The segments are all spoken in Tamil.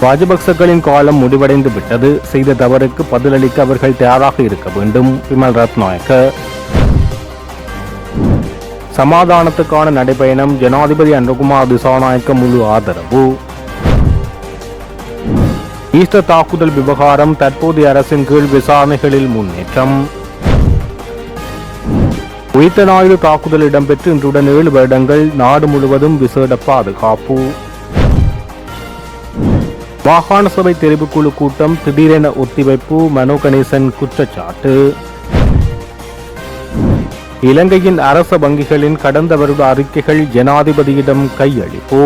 ராஜபக்சகளின் காலம் முடிவடைந்து விட்டது. செய்த தவறுக்கு பதிலளிக்க அவர்கள் தயாராக இருக்க வேண்டும். விமல் ரத்நாயக்க. சமாதானத்துக்கான நடைபயணம். ஜனாதிபதி அனுகுமார் திசாநாயக்க முழு ஆதரவு. ஈஸ்டர் தாக்குதல் விவகாரம் தற்போதைய அரசின் கீழ் விசாரணைகளில் முன்னேற்றம். உயிர்த்த ஞாயிறு தாக்குதல் இடம்பெற்று இன்றுடன் 7 வருடங்கள். நாடு முழுவதும் விசேட பாதுகாப்பு. மாகாண சபை தெரிவுக்குழு கூட்டம் திடீரென ஒத்திவைப்பு. மனோ கணேசன் குற்றச்சாட்டு. இலங்கையின் அரச வங்கிகளின் கடந்த வருட அறிக்கைகள் ஜனாதிபதியிடம் கையளிப்பு.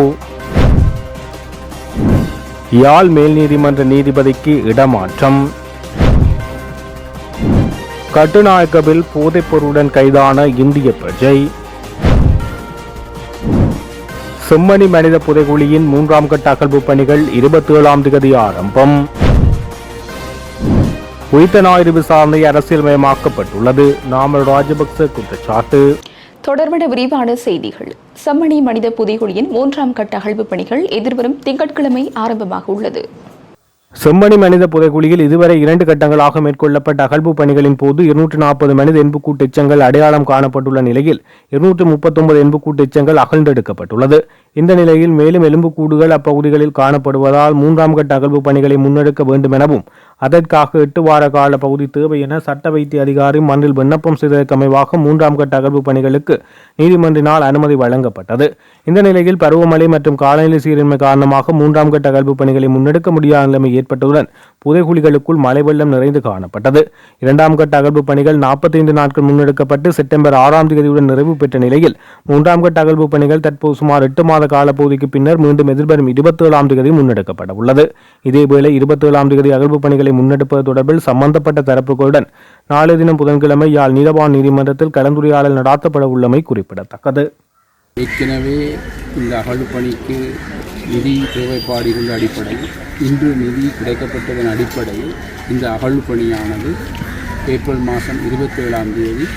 யாழ் மேல் நீதிமன்ற நீதிபதிக்கு இடமாற்றம். கட்டுநாயக்கவில் போதைப் பொருளுடன் கைதான இந்திய பிரஜை. செம்மணி மனித புதைகுழியின் 3ஆம் கட்ட அகழ்வு பணிகள் 27ஆம் தேதி ஆரம்பம். உயிர்த்த ஞாயிறு விசாரணை அரசியல்மயமாக்கப்பட்டுள்ளது. நாமல் ராஜபக்ச குற்றச்சாட்டு. தொடர்பான விரிவான செய்திகள். செம்மணி மனித புதைகுழியின் 3ஆம் கட்ட அகழ்வு பணிகள் எதிர்வரும் திங்கட்கிழமை ஆரம்பமாக உள்ளது. செம்மணி மனித புதைகுழியில் இதுவரை 2 கட்டங்களாக மேற்கொள்ளப்பட்ட அகழ்வு பணிகளின் போது 240 மனித எண்புக்கூட்டு எச்சங்கள் அடையாளம் காணப்பட்டுள்ள நிலையில் 239 எண்புக்கூட்டு எச்சங்கள் அகழ்ந்தெடுக்கப்பட்டுள்ளது. இந்த நிலையில் மேலும் எலும்புக்கூடுகள் அப்பகுதிகளில் காணப்படுவதால் 3ஆம் கட்ட அகழ்வு பணிகளை முன்னெடுக்க வேண்டும் எனவும் அதற்காக 8 வார கால பகுதி தேவை என சட்ட வைத்திய அதிகாரி மன்றில் விண்ணப்பம் செய்ததற்கு அமைவாக 3ஆம் கட்ட அகழ்வு பணிகளுக்கு நீதிமன்றினால் அனுமதி வழங்கப்பட்டது. இந்த நிலையில் பருவமழை மற்றும் காலநிலை சீரின்மை காரணமாக 3ஆம் கட்ட அகழ்வு பணிகளை முன்னெடுக்க முடியாத நிலைமை ஏற்பட்டதுடன் புதைகுழிகளுக்குள் மழை வெள்ளம் நிறைந்து காணப்பட்டது. 2ஆம் கட்ட அகழ்வு பணிகள் 45 நாட்கள் முன்னெடுக்கப்பட்டு செப்டம்பர் 6ஆம் தேதியுடன் நிறைவு பெற்ற நிலையில் 3ஆம் கட்ட அகழ்வு பணிகள் தற்போது சுமார் 8 மாத காலப்பகுதிக்கு பின்னர் மீண்டும் எதிர்வரும் 27ஆம் தேதி முன்னெடுக்கப்பட உள்ளது. இதேவேளை 27ஆம் தேதி அகழ்வு பணிகளை முன்னெடுப்பது தொடர்பில் சம்பந்தப்பட்ட தரப்புகளுடன் நாளை தினம் புதன்கிழமை யாழ் நீதவான் நீதிமன்றத்தில் கலந்துரையாடல் நடாத்தப்பட உள்ளமை குறிப்பிடத்தக்கது. ஏற்கனவே இந்த அகழ்வு பணிக்கு நிதி தேவைப்பாடு இருந்த அடிப்படையில் இன்று நிதி கிடைக்கப்பட்டதன் அடிப்படையில் இந்த அகழ்வு பணியானது ஏப்ரல் மாதம் 27ஆம் தேதி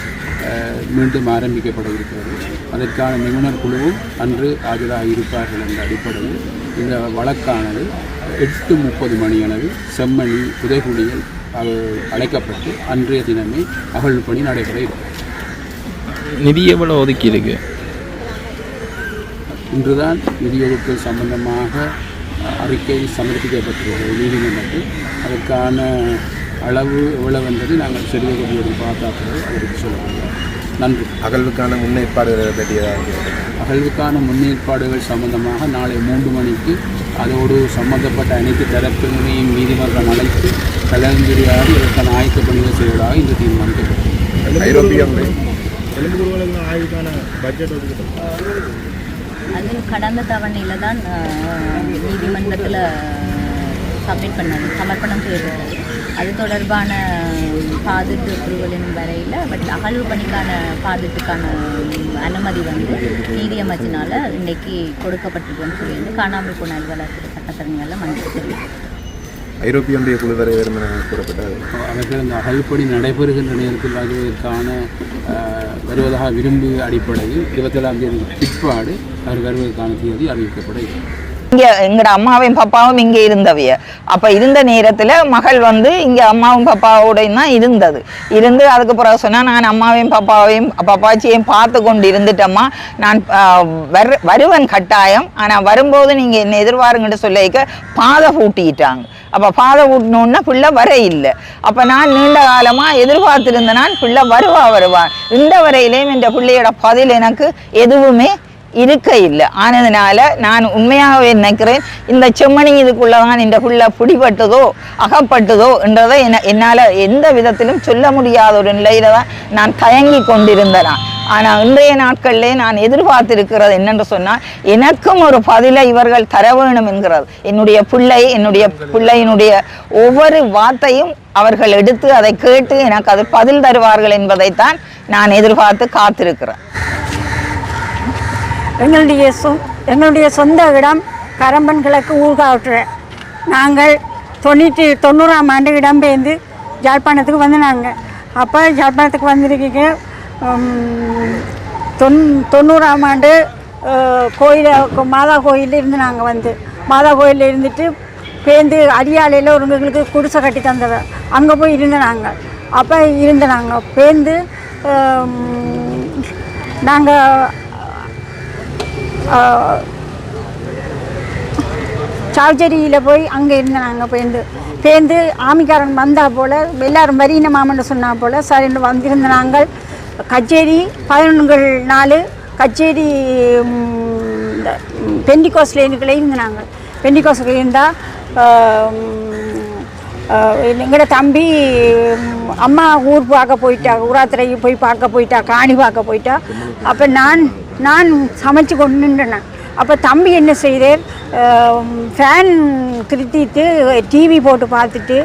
மீண்டும் ஆரம்பிக்கப்பட இருக்கிறது. அதற்கான நிபுணர் குழுவும் அன்று ஆஜராக இருப்பார்கள் என்ற அடிப்படையில் இந்த வழக்கானது 8:30 மணியளவில் செம்மணி புதைகுழியில் அழைக்கப்பட்டு அன்றைய தினமே அகழ்வு பணி நடைபெற இருக்கிறது. நிதி எவ்வளோ ஒதுக்கி இருக்கு? இன்றுதான் நிதியொதுக்கல் சம்பந்தமாக அறிக்கை சமர்ப்பிக்கப்பட்டுள்ளது நீதிமன்றத்தில். அதற்கான அளவு எவ்வளவு என்பதை நாங்கள் செல்வதற்கு பார்த்தார்கள் அதற்கு சொல்லப்படுகிறோம். நன்றி. அகழ்வுக்கான முன்னேற்பாடுகள் பற்றியதாக அகழ்வுக்கான முன்னேற்பாடுகள் சம்பந்தமாக நாளை 3 மணிக்கு அதோடு சம்பந்தப்பட்ட அனைத்து தரப்பினரையும் நீதிமன்றம் அழைத்து கலந்துரையாடி இதற்கான ஆயத்த பணிகள் செய்வதாக இந்த தீர்மானிக்கப்பட்டது. ஐரோப்பிய ஆய்வுக்கான பட்ஜெட் அது கடந்த தவணையில் தான் நீதிமன்றத்தில் சமர்ப்பணம் செய்யப்பட்டது. அது தொடர்பான பாதிட்டு குழுக்களின் வரையில் பட் அகழ்வு பணிக்கான பாதிட்டுக்கான அனுமதி நீதி அமைச்சினால் இன்றைக்கி கொடுக்கப்பட்டிருக்குன்னு சொல்லி காணாமல் போன அலுவலக சட்டத்தரணிகளில் மன்னிப்பு தெரிவித்தார். ஐரோப்பிய ஒன்றிய குழு வரை வரும் என கூறப்பட்டது. அவர்கள் இந்த அகழ்வுப்பணி நடைபெறுகின்ற நேரத்தில் வருவதாக விரும்பிய அடிப்படையில் 27ஆம் தேதி பிற்பாடு அவர் வருவதற்கான தேதி அறிவிக்கப்பட இங்கே எங்களோட அம்மாவையும் பாப்பாவும் இங்கே இருந்தவைய. அப்போ இருந்த நேரத்தில் மகள் இங்கே அம்மாவும் பாப்பாவோடையும் தான் இருந்து அதுக்கு பிறகு சொன்னால் நான் அம்மாவையும் பாப்பாச்சியையும் பார்த்து கொண்டு இருந்துட்டம்மா, நான் வருவன் கட்டாயம், ஆனால் வரும்போது நீங்கள் என்ன எதிர்பாருங்கன்னு சொல்லிக்க பாதை பூட்டிட்டாங்க. அப்போ பாதை ஊட்டினோன்னா பிள்ளை வர இல்லை. அப்போ நான் நீண்ட காலமாக எதிர்பார்த்துருந்தேன், நான் பிள்ளை வருவான். இந்த வரையிலேயும் இந்த பிள்ளையோட பதில் எனக்கு எதுவுமே இருக்க இல்லை. ஆனதுனால நான் உண்மையாகவே நினைக்கிறேன், இந்த செம்மணி இதுக்குள்ளதான் இந்த பிள்ளை பிடிபட்டதோ அகப்பட்டதோ என்றதை என்னால் எந்த விதத்திலும் சொல்ல முடியாத ஒரு நிலையில தான் நான் தயங்கி கொண்டிருந்தேன். ஆனால் இன்றைய நாட்களிலே நான் எதிர்பார்த்திருக்கிறது என்னென்று சொன்னால், எனக்கும் ஒரு பதிலை இவர்கள் தர வேணும் என்கிறது. என்னுடைய பிள்ளையினுடைய ஒவ்வொரு வார்த்தையும் அவர்கள் எடுத்து அதை கேட்டு எனக்கு அது பதில் தருவார்கள் என்பதைத்தான் நான் எதிர்பார்த்து காத்திருக்கிறேன். எங்களுடைய சொந்த இடம் கரம்பன் கிழக்கு ஊர்காவற்று. நாங்கள் 90ஆம் ஆண்டு இடம்பெயர்ந்து யாழ்ப்பாணத்துக்கு வந்தாங்க. அப்போ யாழ்ப்பாணத்துக்கு வந்திருக்கீங்க 90ஆம் ஆண்டு மாதா கோயிலில் இருந்து நாங்கள் மாதா கோயிலில் இருந்துட்டு பேருந்து அடியாலையில் ஒருங்களுக்கு குடிசை கட்டி தந்தவர் அங்கே போய் இருந்தனாங்க. அப்போ இருந்தனாங்க பேருந்து நாங்கள் சார்ஜரியில் போய் அங்கே இருந்தனாங்க. பேருந்து ஆமிக்காரன் வந்தால் போல் எல்லோரும் வரியின மாமன்னு சொன்னால் போல் சரின்னு வந்திருந்த நாங்கள் கச்சேரி 11 கச்சேரி பெண்டிகோஸ்லேருந்துக்களே இருந்தாங்க. பெண்டிகோஸ்ல இருந்தால் எங்களோட தம்பி அம்மா ஊர் பார்க்க போயிட்டா, ஊராத்திரைக்கு போய் பார்க்க போயிட்டா, காணி பார்க்க போயிட்டா. அப்போ நான் சமைச்சு கொண்டு நின்றேன். அப்போ தம்பி என்ன செய்தார், ஃபேன் திருத்திட்டு டிவி போட்டு பார்த்துட்டு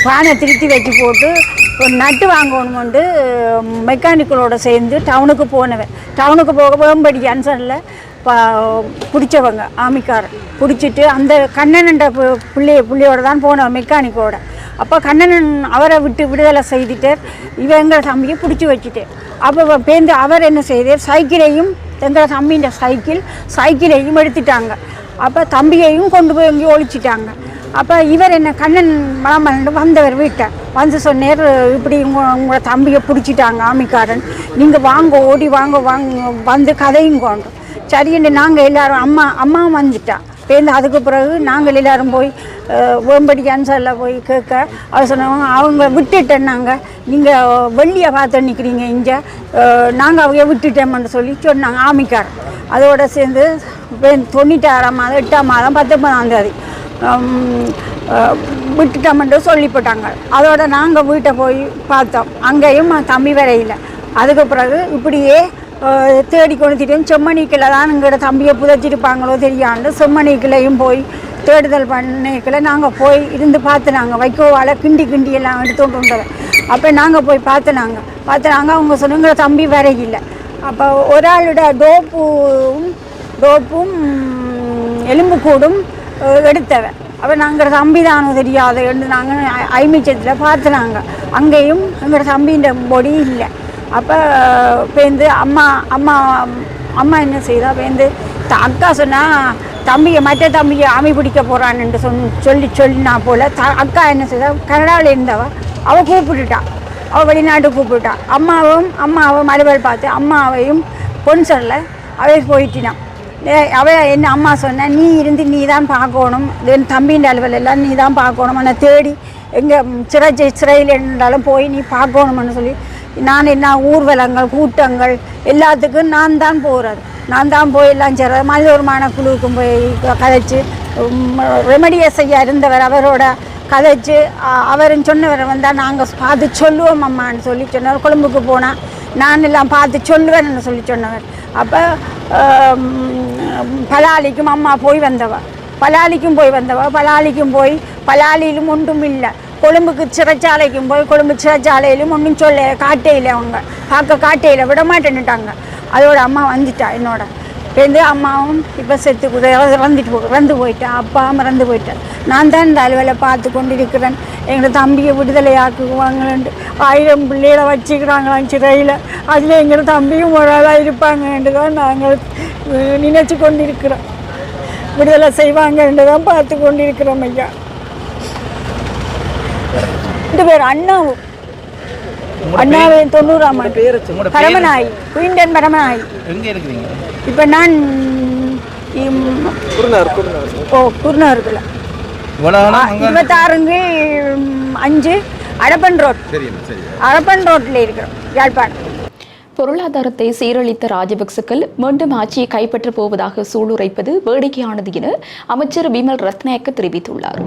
ஃபேனை திருத்தி வச்சு போட்டு ஒரு நட்டு வாங்கணுமெண்டு மெக்கானிக்கலோடு சேர்ந்து டவுனுக்கு போனவன். டவுனுக்கு போக வேம்படி அன்சனில் பிடிச்சவங்க ஆமிக்காரன் பிடிச்சிட்டு அந்த கண்ணனண்ட பிள்ளையோட தான் போனவன் மெக்கானிக்கோட. அப்போ கண்ணனன் அவரை விடுதலை செய்துட்டு எங்களை தம்பியை பிடிச்சி வச்சுட்டு அப்போ பேருந்து அவர் என்ன செய்தார், சைக்கிளையும் எங்களை தம்பின்ற சைக்கிளையும் எடுத்துட்டாங்க. அப்போ தம்பியையும் கொண்டு போய் எங்கேயும் ஒழிச்சிட்டாங்க. அப்போ இவர் என்ன கண்ணன் மலமலண்டு வந்தவர் வீட்டை வந்து சொன்னார், இப்படி உங்களை தம்பியை பிடிச்சிட்டாங்க ஆமிக்காரன், நீங்கள் வாங்க ஓடி வாங்க வந்து கதையும் கொண்டு சரின்னு நாங்கள் எல்லோரும் அம்மாவும் வந்துட்டா பேருந்து. அதுக்கு பிறகு நாங்கள் எல்லோரும் போய் வேம்படி கேன்சரில் போய் கேட்க அவர் சொன்னாங்க, அவங்க விட்டுட்டேன்னாங்க, நீங்கள் வெள்ளியை பார்த்து நிற்கிறீங்க இங்கே, நாங்கள் அவங்க விட்டுட்டோம்னு சொல்லி சொன்னாங்க ஆமிக்காரன். அதோடு சேர்ந்து 96ஆம் மாதம் 8ஆம் மாதம் 19ஆம் தேதி விட்டுட்டோம்னு சொல்லி போட்டாங்க. அதோட நாங்கள் வீட்டை போய் பார்த்தோம், அங்கேயும் தம்பி வரையில். அதுக்கு பிறகு இப்படியே தேடி கொண்டுத்திட்டோம். செம்மணிக்கில் தான் எங்களோட தம்பியை புதைச்சிருப்பாங்களோ தெரியாண்டு செம்மணிக்கிலையும் போய் தேடுதல் பண்ணிக்கல நாங்கள் போய் இருந்து பார்த்துனாங்க. வைக்கோவால் கிண்டி எல்லாம் எடுத்துகிட்டு வந்தவன். அப்போ நாங்கள் போய் பார்த்துனாங்க. அவங்க சொன்னாங்க தம்பி வரையில்லை. அப்போ ஒரு ஆளோட டோப்பும் எலும்புக்கூடும் எடுத்தவன். அப்போ நாங்கள் தம்பி தானோ தெரியாது என்று நாங்கள் ஐமிச்சத்தில் பார்த்துனாங்க. அங்கேயும் எங்களோட தம்பின்ற பொடி இல்லை. அப்போ பேருந்து அம்மா என்ன செய்தா, பேருந்து அக்கா சொன்னால் மற்ற தம்பியை ஆமி பிடிக்க போகிறான்னு சொல்லினா போல் அக்கா என்ன செய்தா, கனடாவில் இருந்தவ அவள் கூப்பிட்டுட்டா, அவள் வெளிநாட்டு கூப்பிட்டுட்டா. அம்மாவும் அலுவல் பார்த்து அம்மாவையும் பொன்சரில் அவள் போயிட்டினான். என்ன அம்மா சொன்ன, நீ இருந்து நீ தான் பார்க்கணும், என் தம்பியின் அலுவல் எல்லாம் நீ தான் பார்க்கணும், ஆனால் தேடி எங்கள் சிறையில் இருந்தாலும் போய் நீ பார்க்கணும்னு சொல்லி நான் என்ன ஊர்வலங்கள் கூட்டங்கள் எல்லாத்துக்கும் நான் தான் போகிறது. நான் தான் போய் எல்லாம் செய்கிறது. மனிதோர்மான குழுவுக்கும் போய் கதைச்சு ரெமடியஸ் ஐயா இருந்தவர் அவரோட கதைச்சு அவரும் சொன்னவரை வந்தால் நாங்கள் பார்த்து சொல்லுவோம் அம்மான்னு சொல்லி சொன்னவர். கொழும்புக்கு போனால் நான் எல்லாம் பார்த்து சொல்லுவேன்னு சொல்லி சொன்னவர். அப்போ பலாலிக்கும் அம்மா போய் வந்தவ, பலாலியிலும் ஒன்றும் இல்லை. கொழும்புக்கு சிறைச்சாலைக்கும் போய் கொழும்பு சிறைச்சாலையிலும் ஒன்றும் சொல்ல காட்டையில் அவங்க காட்டையில் விட மாட்டேன்னுட்டாங்க. அதோட அம்மா வந்துட்டா என்னோட பேருந்து. அம்மாவும் இப்போ இறந்து போயிட்டா, அப்பாவும் இறந்து போயிட்டேன். நான் தான் இந்த அலுவலை பார்த்து கொண்டு இருக்கிறேன். எங்களை தம்பியை விடுதலை ஆக்குவாங்கன்ட்டு 1000 பிள்ளைகளை வச்சுக்கிறாங்களாம் சிறையில். அதில் எங்கள் தம்பியும் ஒரு ஆளாக இருப்பாங்கன்ட்டு தான் நாங்கள் நினச்சி கொண்டு இருக்கிறோம். விடுதலை செய்வாங்கன்ட்டு தான் பார்த்து கொண்டு இருக்கிறோம் ஐயா. 2 பேர் அண்ணாவும் 90ஆம் ஆண்டு பரமநாயி குயின்டன் பரமநாயி. இப்போ நான் குருநகருக்குள்ள 26/5 அடப்பன் ரோட்டில் இருக்கிறோம் யாழ்ப்பாணம். பொருளாதாரத்தை சீரழித்த ராஜபக்சக்கள் மீண்டும் ஆட்சியை கைப்பற்றப் போவதாக சூளுரைப்பது வேடிக்கையானது என அமைச்சர் பிமல் ரத்நாயக்க தெரிவித்துள்ளார்.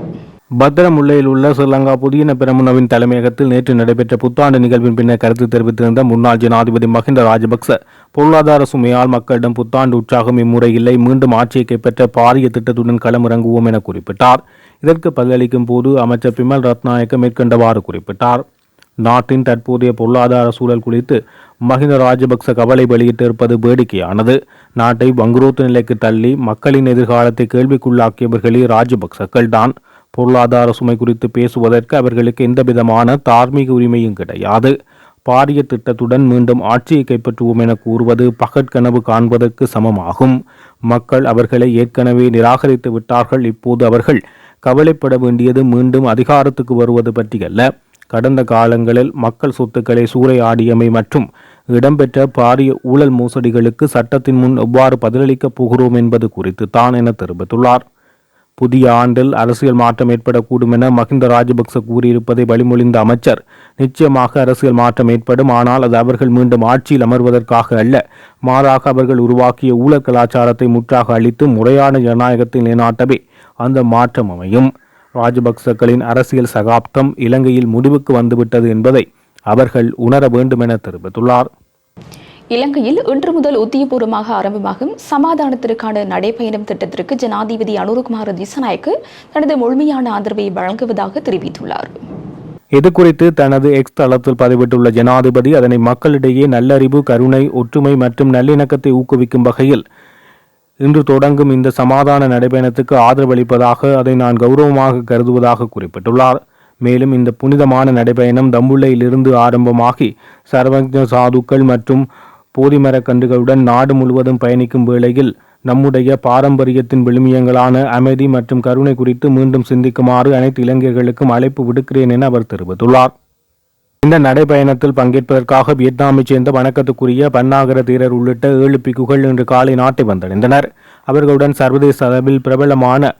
பத்திரமுல்லையில் உள்ள ஸ்ரீலங்கா புதிய பெரமுனவின் தலைமையகத்தில் நேற்று நடைபெற்ற புத்தாண்டு நிகழ்வின் பின்னர் கருத்து தெரிவித்திருந்த முன்னாள் ஜனாதிபதி மஹிந்த ராஜபக்ச பொருளாதார சுமையால் மக்களிடம் புத்தாண்டு உற்சாகம் இம்முறை இல்லை, மீண்டும் ஆட்சியை கைப்பற்ற பாரிய திட்டத்துடன் களமிறங்குவோம் என குறிப்பிட்டார். இதற்கு பதிலளிக்கும் போது அமைச்சர் பிமல் ரத்நாயக்க மேற்கண்டவாறு குறிப்பிட்டார். நாட்டின் தற்போதைய பொருளாதார சூழல் குறித்து மஹிந்த ராஜபக்ச கவலை வெளியிட்டிருப்பது வேடிக்கையானது. நாட்டை வங்குரோத்து நிலைக்கு தள்ளி மக்களின் எதிர்காலத்தை கேள்விக்குள்ளாக்கியவர்களே ராஜபக்சக்கள் தான். பொருளாதார சுமை குறித்து பேசுவதற்கு அவர்களுக்கு எந்தவிதமான தார்மீக உரிமையும் கிடையாது. பாரிய திட்டத்துடன் மீண்டும் ஆட்சியை கைப்பற்றுவோம் என கூறுவது பகற்கனவு காண்பதற்கு சமமாகும். மக்கள் அவர்களை ஏற்கனவே நிராகரித்து விட்டார்கள். இப்போது அவர்கள் கவலைப்பட வேண்டியது மீண்டும் அதிகாரத்துக்கு வருவது பற்றியல்ல, கடந்த காலங்களில் மக்கள் சொத்துக்களை சூறையாடியமை மற்றும் இடம்பெற்ற பாரிய ஊழல் மோசடிகளுக்கு சட்டத்தின் முன் எவ்வாறு பதிலளிக்கப் போகிறோம் என்பது குறித்து தான் என தெரிவித்துள்ளார். புதிய ஆண்டில் அரசியல் மாற்றம் ஏற்படக்கூடும் என மஹிந்த ராஜபக்ச கூறியிருப்பதை வழிமொழிந்த அமைச்சர், நிச்சயமாக அரசியல் மாற்றம் ஏற்படும், ஆனால் அது அவர்கள் மீண்டும் ஆட்சியில் அமர்வதற்காக அல்ல, மாறாக அவர்கள் உருவாக்கிய ஊழல் கலாச்சாரத்தை முற்றாக அழித்து முறையான ஜனநாயகத்தை நிலைநாட்டவே அந்த மாற்றம் அமையும். ராஜபக்சக்களின் அரசியல் சகாப்தம் இலங்கையில் முடிவுக்கு வந்துவிட்டது என்பதை அவர்கள் உணர வேண்டும் என தெரிவித்துள்ளார். இலங்கையில் இன்று முதல் உத்தியபூர்வமாக ஆரம்பமாகும் சமாதானத்திற்கான நடைபயணம் திட்டத்திற்கு ஜனாதிபதி அனுரகுமார திசாநாயக்க தனது முழுமையான ஆதரவை வழங்குவதாக தெரிவித்துள்ளார். இதுகுறித்து தனது எக்ஸ் தளத்தில் பதிவிட்டுள்ள ஜனாதிபதி, அதனை மக்களிடையே நல்லறிவு, கருணை, ஒற்றுமை மற்றும் நல்லிணக்கத்தை ஊக்குவிக்கும் வகையில் இன்று தொடங்கும் இந்த சமாதான நடைபயணத்துக்கு ஆதரவளிப்பதாக அதை நான் கௌரவமாக கருதுவதாக குறிப்பிட்டுள்ளார். மேலும் இந்த புனிதமான நடைபயணம் தம்புள்ளையிலிருந்து ஆரம்பமாகி சர்வஜ சாதுக்கள் மற்றும் போதிமரக்கன்றுகளுடன் நாடு முழுவதும் பயணிக்கும் வேளையில் நம்முடைய பாரம்பரியத்தின் விழுமியங்களான அமைதி மற்றும் கருணை குறித்து மீண்டும் சிந்திக்குமாறு அனைத்து இளைஞர்களுக்கும் அழைப்பு விடுக்கிறேன் என அவர் தெரிவித்துள்ளார். இந்த நடைபயணத்தில் பங்கேற்பதற்காக வியட்நாமைச் சேர்ந்த வணக்கத்துக்குரிய பன்னாகர தீரர் உள்ளிட்ட 7 பிக்குகள் இன்று காலை நாட்டை வந்தடைந்தனர். அவர்களுடன் சர்வதேச அளவில் பிரபலமான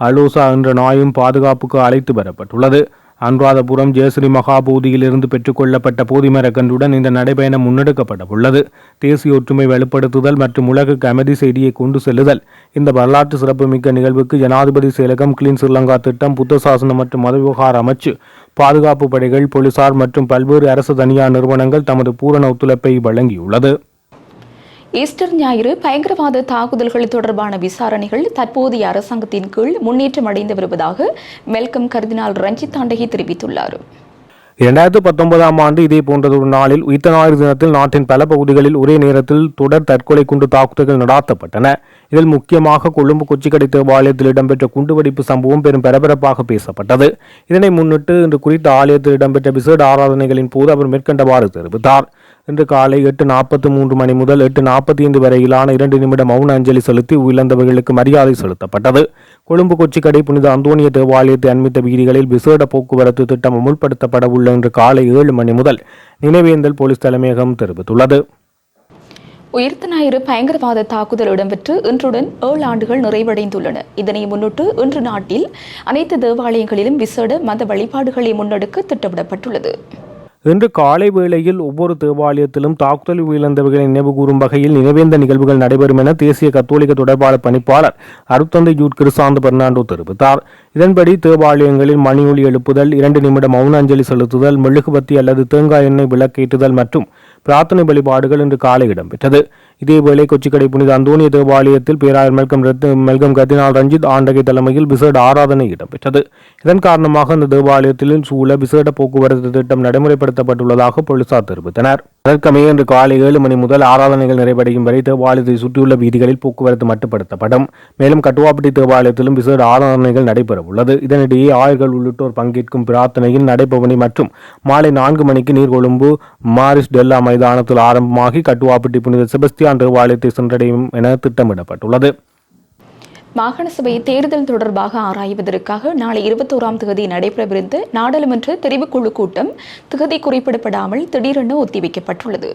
அலோசா என்ற நாயும் பாதுகாப்புக்கு அழைத்து வரப்பட்டுள்ளது. அனுராதபுரம் ஜெயஸ்ரீ மகாபோதியில் இருந்து பெற்றுக்கொள்ளப்பட்ட போதிமரக்கன்றுடன் இந்த நடைபயணம் முன்னெடுக்கப்பட உள்ளது. தேசிய ஒற்றுமை வலுப்படுத்துதல் மற்றும் உலகுக்கு அமைதி செய்தியை கொண்டு செல்லுதல் இந்த வரலாற்று சிறப்புமிக்க நிகழ்வுக்கு ஜனாதிபதி செயலகம், கிளீன் ஸ்ரீலங்கா திட்டம், புத்த சாசனம் மற்றும் மத விவகார அமைச்சு, பாதுகாப்பு படைகள், போலீசார் மற்றும் பல்வேறு அரசு தனியார் நிறுவனங்கள் தமது பூரண ஒத்துழைப்பை வழங்கியுள்ளது. ஈஸ்டர் ஞாயிறு பயங்கரவாத தாக்குதல்கள் தொடர்பான விசாரணைகள் தற்போதைய அரசாங்கத்தின் கீழ் முன்னேற்றம் அடைந்து வருவதாக மெல்கம் கர்தினால் ரஞ்சித் தாண்டகி தெரிவித்துள்ளார். 2019 ஆண்டு இதே போன்றதொரு நாளில் உயிர்த்த ஞாயிறு தினத்தில் நாட்டின் பல பகுதிகளில் ஒரே நேரத்தில் தொடர் தற்கொலை குண்டு தாக்குதல்கள் நடாத்தப்பட்டன. இதில் முக்கியமாக கொழும்பு கொச்சிக்கடை தேவாலயத்தில் இடம்பெற்ற குண்டுவெடிப்பு சம்பவம் பெரும் பரபரப்பாக பேசப்பட்டது. இதனை முன்னிட்டு இன்று குறித்த ஆலயத்தில் இடம்பெற்ற விசேட ஆராதனைகளின் போது அவர் மேற்கண்டவாறு தெரிவித்தார். இன்று காலை 8:43 மணி முதல் 8:45 வரையிலான 2 நிமிட மௌன அஞ்சலி செலுத்தி உயிரிழந்தவர்களுக்கு மரியாதை செலுத்தப்பட்டது. கொழும்பு கொச்சிக்கடை புனித அந்தோனிய தேவாலயத்தை அண்மித்த வீதிகளில் விசேட போக்குவரத்து திட்டம் அமுல்படுத்தப்பட உள்ள இன்று காலை 7 மணி முதல் நினைவேந்தல் போலீஸ் தலைமையகம் தெரிவித்துள்ளது. உயிர்த்த ஞாயிறு பயங்கரவாத தாக்குதல் இடம்பெற்று இன்றுடன் 7 ஆண்டுகள் நிறைவடைந்துள்ளன. இதனை முன்னிட்டு இன்று நாட்டில் அனைத்து தேவாலயங்களிலும் விசேட மத வழிபாடுகளை முன்னெடுக்க திட்டமிடப்பட்டுள்ளது. இன்று காலை வேளையில் ஒவ்வொரு தேவாலயத்திலும் தாக்குதல் உயிரிழந்தவர்களை நினைவு கூறும் வகையில் நினைவேந்த நிகழ்வுகள் நடைபெறும் என தேசிய கத்தோலிக்க தொடர்பாளர் பணிப்பாளர் அருட்தந்தை ஜூட் கிறிஸ்தாந்து பெர்னாண்டோ தெரிவித்தார். இதன்படி தேவாலயங்களில் மணி ஒலி எழுப்புதல், 2 நிமிட மௌன அஞ்சலி செலுத்துதல், மெழுகுபத்தி அல்லது தேங்காய் எண்ணெய் விளக்கேற்றுதல் மற்றும் பிரார்த்தனை வழிபாடுகள் இன்று காலை இடம்பெற்றது. இதேவேளை கொச்சிக்கடை புனித அந்தோனிய தேவாலயத்தில் பேராயர் மெல்கம் கர்தினால் ரஞ்சித் ஆண்டகை தலைமையில் விசேட ஆராதனை இடம்பெற்றது. இதன் காரணமாக அந்த தேவாலயத்தில் சூழ விசேட போக்குவரத்து திட்டம் நடைமுறைப்படுத்தப்பட்டுள்ளதாக போலீசார் தெரிவித்தனர். அதற்கமைய இன்று காலை 7 மணி முதல் ஆராதனைகள் நிறைவடையும் வரை தேவாலயத்தை சுற்றியுள்ள வீதிகளில் போக்குவரத்து மட்டுப்படுத்தப்படும். மேலும் கட்டுவாப்பட்டி தேவாலயத்திலும் விசேட ஆராதனைகள் நடைபெற உள்ளது. இதனிடையே ஆயர்கள் உள்ளிட்டோர் பங்கேற்கும் பிரார்த்தனையில் நடைபவனி மற்றும் மாலை 4 மணிக்கு நீர்கொழும்பு மாரிஸ் டெல்லா மைதானத்தில் ஆரம்பமாகி கட்டுவாப்பட்டி புனித செபஸ்தியான் தேவாலயத்தை சென்றடையும் என திட்டமிடப்பட்டுள்ளது. மாகாண சபை தேர்தல் தொடர்பாக ஆராய்வதற்காக நாளை 21ஆம் தேதி நடைபெறவிருந்த நாடாளுமன்ற தெரிவுக்குழு கூட்டம் திகதி குறிப்பிடப்படாமல் திடீரென ஒத்திவைக்கப்பட்டுள்ளது.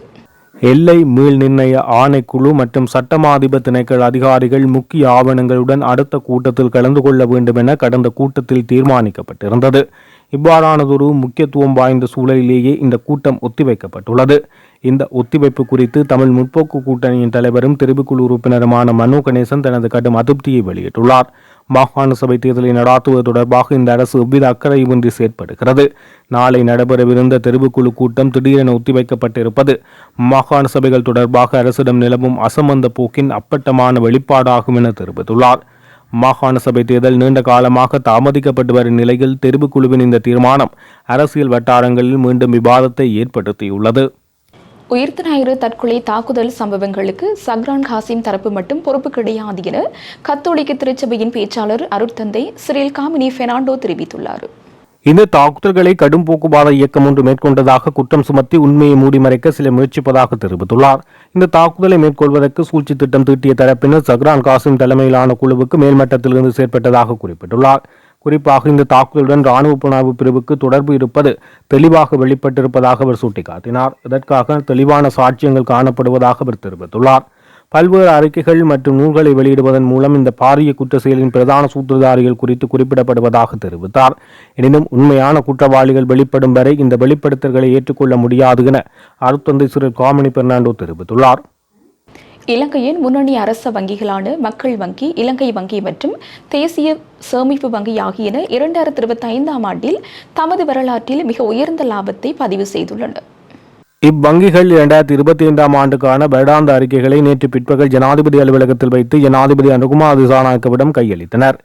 எல்லை மீள் நிர்ணய ஆணைக்குழு மற்றும் சட்டமாதிப திணைக்கள அதிகாரிகள் முக்கிய ஆவணங்களுடன் அடுத்த கூட்டத்தில் கலந்து கொள்ள வேண்டும் என கடந்த கூட்டத்தில் தீர்மானிக்கப்பட்டிருந்தது. இவ்வாறானதொரு முக்கியத்துவம் வாய்ந்த சூழலிலேயே இந்த கூட்டம் ஒத்திவைக்கப்பட்டுள்ளது. இந்த ஒத்திவைப்பு குறித்து தமிழ் முற்போக்கு கூட்டணியின் தலைவரும் தெரிவுக்குழு உறுப்பினருமான மனோ கணேசன் தனது கடும் அதிருப்தியை வெளியிட்டுள்ளார். மாகாண சபை தேர்தலை நடாத்துவது தொடர்பாக இந்த அரசு எவ்வித அக்கறையுமின்றி செயற்படுகிறது. நாளை நடைபெறவிருந்த தெரிவுக்குழு கூட்டம் திடீரென ஒத்திவைக்கப்பட்டிருப்பது மாகாண சபைகள் தொடர்பாக அரசிடம் நிலவும் அசம்பந்த போக்கின் அப்பட்டமான வெளிப்பாடாகும் என தெரிவித்துள்ளார். மாகாண சபை தேர்தல் நீண்ட காலமாக தாமதிக்கப்பட்டு வரும் நிலையில் தெரிவுக்குழுவின் இந்த தீர்மானம் அரசியல் வட்டாரங்களில் மீண்டும் விவாதத்தை ஏற்படுத்தியுள்ளது. உயிர்த்த ஞாயிறு தற்கொலை தாக்குதல் சம்பவங்களுக்கு சக்ரான் காசிம் தரப்பு மட்டும் பொறுப்பு கிடையாது என கத்தோலிக்க திருச்சபையின் பேச்சாளர் அருட்தந்தை சிறில் காமினி பெர்னாண்டோ தெரிவித்துள்ளார். இந்த தாக்குதல்களை கடும் போக்குவாத இயக்கம் ஒன்று மேற்கொண்டதாக குற்றம் சுமத்தி உண்மையை மூடிமறைக்க சிலர் முயற்சிப்பதாக தெரிவித்துள்ளார். இந்த தாக்குதலை மேற்கொள்வதற்கு சூழ்ச்சி திட்டம் தீட்டிய தரப்பினர் சஹ்ரான் காசிம் தலைமையிலான குழுவுக்கு மேல்மட்டத்திலிருந்து செயற்பட்டதாக குறிப்பிட்டுள்ளார். குறிப்பாக இந்த தாக்குதலுடன் ராணுவ புலனாய்வு பிரிவுக்கு தொடர்பு இருப்பது தெளிவாக வெளிப்பட்டிருப்பதாக அவர் சுட்டிக்காட்டினார். இதற்காக தெளிவான சாட்சியங்கள் காணப்படுவதாக அவர் தெரிவித்துள்ளார். பல்வேறு அறிக்கைகள் மற்றும் நூல்களை வெளியிடுவதன் மூலம் இந்த பாரிய குற்ற செயலின் பிரதான சூத்திரதாரிகள் குறித்து குறிப்பிடப்படுவதாக தெரிவித்தார். எனினும் உண்மையான குற்றவாளிகள் வெளிப்படும் வரை இந்த வெளிப்படுத்தல்களை ஏற்றுக்கொள்ள முடியாது என அருத்தந்தை சிறில் காமினி பெர்னாண்டோ தெரிவித்துள்ளார். இலங்கையின் முன்னணி அரச வங்கிகளான மக்கள் வங்கி, இலங்கை வங்கி மற்றும் தேசிய சேமிப்பு வங்கி ஆகியன 2025ஆம் ஆண்டில் தமது வரலாற்றில் மிக உயர்ந்த லாபத்தை பதிவு செய்துள்ளன. இவ்வங்கிகள் 2025ஆம் ஆண்டுக்கான வருடாந்த அறிக்கைகளை நேற்று பிற்பகல் ஜனாதிபதி அலுவலகத்தில் வைத்து ஜனாதிபதி அனுகுமார் திசாநாயக்கவிடம் கையளித்தனர்.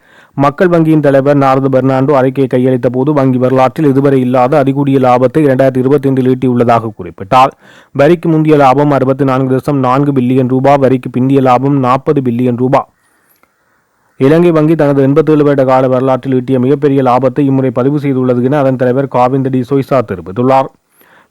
மக்கள் வங்கியின் தலைவர் நாரது பெர்னாண்டோ அறிக்கையை கையளித்த போது வங்கி வரலாற்றில் இதுவரை இல்லாத அதிகூடிய லாபத்தை 2025இல் ஈட்டியுள்ளதாக குறிப்பிட்டார். வரிக்கு முந்தைய லாபம் 64.4 பில்லியன் ரூபாய், வரிக்கு பிந்திய லாபம் 40 பில்லியன் ரூபாய். இலங்கை வங்கி தனது 87 வருட கால வரலாற்றில் ஈட்டிய மிகப்பெரிய லாபத்தை இம்முறை பதிவு செய்துள்ளது என அதன் தலைவர் காவிந்த டி சொய்சா தெரிவித்துள்ளார்.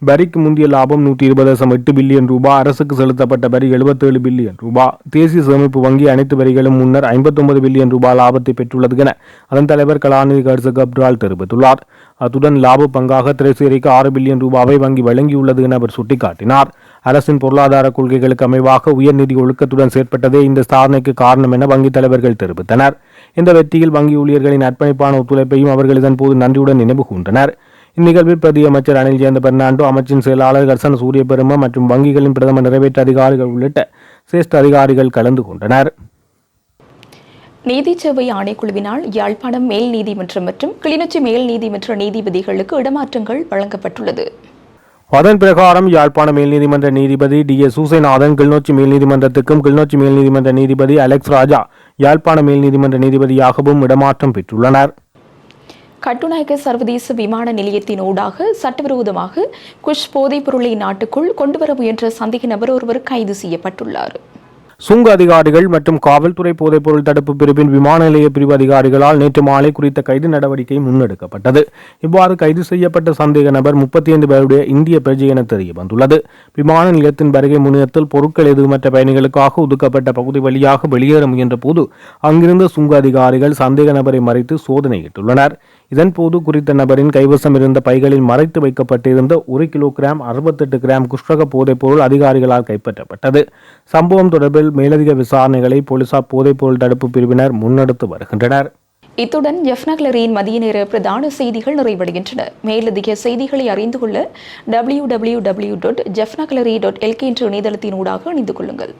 வரிக்கு முந்தைய லாபம் 120.8 பில்லியன் ரூபாய், அரசுக்கு செலுத்தப்பட்ட வரி 77 பில்லியன் ரூபாய். தேசிய சேமிப்பு வங்கி அனைத்து வரிகளும் முன்னர் 59 பில்லியன் ரூபாய் லாபத்தை பெற்றுள்ளது என அதன் தலைவர் கலாநிதி கர்சக் அப்ரால் தெரிவித்துள்ளார். அத்துடன் லாப பங்காக திரைசேரிக்கு 6 பில்லியன் ரூபாவை வங்கி வழங்கியுள்ளது என அவர் சுட்டிக்காட்டினார். அரசின் பொருளாதார கொள்கைகளுக்கு அமைவாக உயர்நிதி ஒழுக்கத்துடன் செயற்பட்டதே இந்த சாதனைக்கு காரணம் என வங்கி தலைவர்கள் தெரிவித்தனர். இந்த வெற்றியில் வங்கி ஊழியர்களின் அர்ப்பணிப்பான ஒத்துழைப்பையும் அவர்கள் இதன்போது நன்றியுடன் நினைவு கூர்ந்தனர். இந்நிகழ்வில் பிரதி அமைச்சர் அனில் ஜெயந்த பெர்னாண்டோ, அமைச்சின் செயலாளர் கர்சன சூரிய பெரும மற்றும் வங்கிகளின் பிரதம நிறைவேற்ற அதிகாரிகள் உள்ளிட்ட சிரேஷ்ட அதிகாரிகள் கலந்து கொண்டனர். நீதிச்சேவை ஆணைக்குழுவினால் யாழ்ப்பாணம் மேல் நீதிமன்றம் மற்றும் கிளிநொச்சி மேல் நீதிமன்ற நீதிபதிகளுக்கு இடமாற்றங்கள் வழங்கப்பட்டுள்ளது. அதன் பிரகாரம் யாழ்ப்பாண மேல் நீதிமன்ற நீதிபதி டி.எஸ். சூசைநாதன் கிளிநொச்சி மேல் நீதிமன்றத்துக்கும், கிளிநொச்சி மேல் நீதிமன்ற நீதிபதி அலெக்ஸ் ராஜா யாழ்ப்பாண மேல் நீதிமன்ற நீதிபதியாகவும் இடமாற்றம் பெற்றுள்ளனர். கட்டுநாயக்க சர்வதேச விமான நிலையத்தின் ஊடாக சட்டவிரோதமாக குஷ் போதைப் பொருளை நாட்டுக்குள் கொண்டுவர முயன்ற சந்தேக நபர் ஒருவர் கைது செய்யப்பட்டுள்ளார். சுங்க அதிகாரிகள் மற்றும் காவல்துறை போதைப்பொருள் தடுப்பு பிரிவின் விமான நிலைய பிரிவு அதிகாரிகளால் நேற்று மாலை குறித்த கைது நடவடிக்கை முன்னெடுக்கப்பட்டது. இவ்வாறு கைது செய்யப்பட்ட சந்தேக நபர் 35 பேருடைய இந்திய பிரஜை என தெரிய வந்துள்ளது. விமான நிலையத்தின் வருகை முனையத்தில் பொருட்கள் எதுவுமற்ற பயணிகளுக்காக ஒதுக்கப்பட்ட பகுதி வழியாக வெளியேற முயன்ற போது அங்கிருந்த சுங்க அதிகாரிகள் சந்தேக நபரை மறைத்து சோதனையிட்டுள்ளனர். இதன்போது குறித்த நபரின் கைவசம் இருந்த பைகளில் மறைத்து வைக்கப்பட்டிருந்த 1 கிலோகிராம் 68 கிராம் குஷ்ரக போதைப் பொருள் அதிகாரிகளால் கைப்பற்றப்பட்டது. சம்பவம் தொடர்பில் மேலதிக விசாரணைகளை போலீசார் போதைப்பொருள் தடுப்பு பிரிவினர் முன்னெடுத்து வருகின்றனர். இத்துடன் ஜெஃப்னக்லரியின் மதிய நேர பிரதான செய்திகள் நிறைவடைகின்றன. மேலதிக செய்திகளை அறிந்து கொள்ள www.jeffnaclery.lk என்ற இணையதளத்தின் ஊடாக இணைந்து கொள்ளுங்கள்.